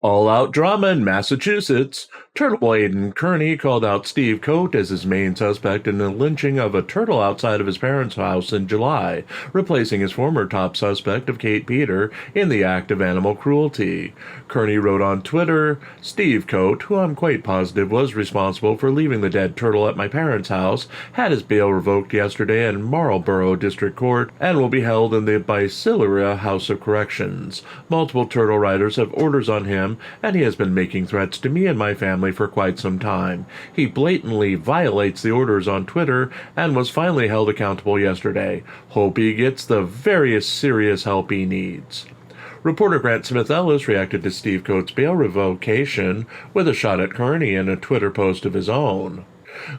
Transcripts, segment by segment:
All-out drama in Massachusetts. Turtleboy Aidan Kearney called out Steve Cote as his main suspect in the lynching of a turtle outside of his parents' house in July, replacing his former top suspect of Kate Peter in the act of animal cruelty. Kearney wrote on Twitter, "Steve Cote, who I'm quite positive was responsible for leaving the dead turtle at my parents' house, had his bail revoked yesterday in Marlborough District Court and will be held in the Basileria House of Corrections. Multiple turtle riders have orders on him, and he has been making threats to me and my family for quite some time. He blatantly violates the orders on Twitter and was finally held accountable yesterday. Hope he gets the very serious help he needs." Reporter Grant Smith Ellis reacted to Steve Cote's bail revocation with a shot at Kearney in a Twitter post of his own.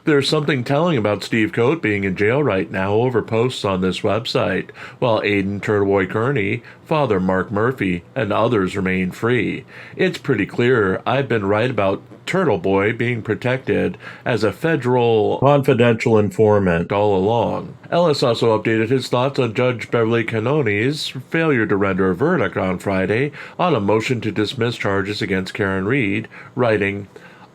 "There's something telling about Steve Cote being in jail right now over posts on this website, while Aidan Turtleboy Kearney, Father Mark Murphy, and others remain free. It's pretty clear I've been right about Turtleboy being protected as a federal confidential informant all along." Ellis also updated his thoughts on Judge Beverly Cannoni's failure to render a verdict on Friday on a motion to dismiss charges against Karen Reed, writing,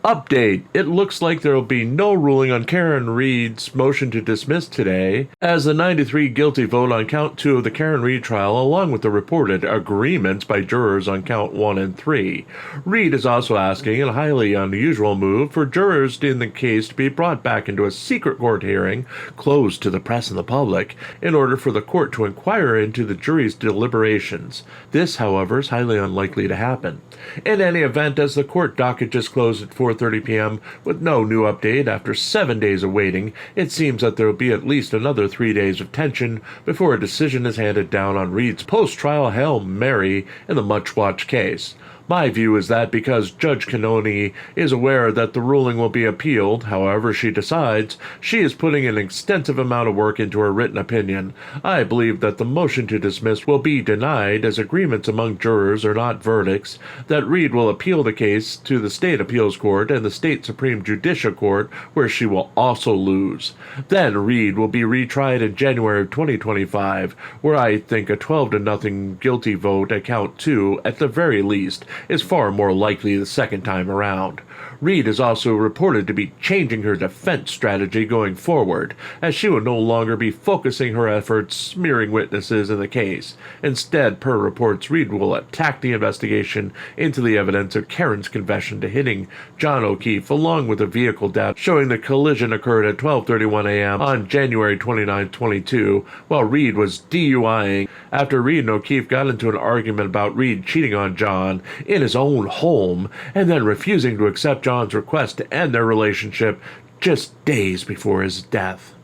"Update. It looks like there will be no ruling on Karen Reed's motion to dismiss today, as the 93 guilty vote on count 2 of the Karen Reed trial, along with the reported agreements by jurors on count 1 and 3. Reed is also asking, in a highly unusual move, for jurors in the case to be brought back into a secret court hearing, closed to the press and the public, in order for the court to inquire into the jury's deliberations. This, however, is highly unlikely to happen. In any event, as the court docket just closed at 4:30 p.m. with no new update after 7 days of waiting, it seems that there will be at least another 3 days of tension before a decision is handed down on Reed's post-trial Hail Mary in the much-watched case. My view is that because Judge Cannoni is aware that the ruling will be appealed, however she decides, she is putting an extensive amount of work into her written opinion. I believe that the motion to dismiss will be denied as agreements among jurors are not verdicts, that Reed will appeal the case to the State Appeals Court and the State Supreme Judicial Court, where she will also lose. Then Reed will be retried in January of 2025, where I think a 12-0 guilty vote at count 2, at the very least, is far more likely the second time around. Reed is also reported to be changing her defense strategy going forward, as she will no longer be focusing her efforts smearing witnesses in the case. Instead, per reports, Reed will attack the investigation into the evidence of Karen's confession to hitting John O'Keefe, along with the vehicle data showing the collision occurred at 12:31 a.m. on January 29, 22, while Reed was DUIing after Reed and O'Keefe got into an argument about Reed cheating on John in his own home and then refusing to accept John's request to end their relationship just days before his death.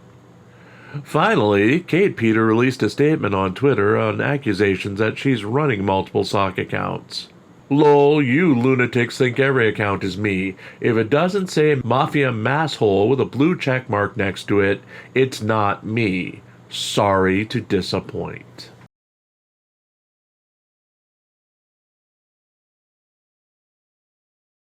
Finally, Kate Peter released a statement on Twitter on accusations that she's running multiple sock accounts. "Lol, you lunatics think every account is me. If it doesn't say Mafia Masshole with a blue check mark next to it, it's not me. Sorry to disappoint."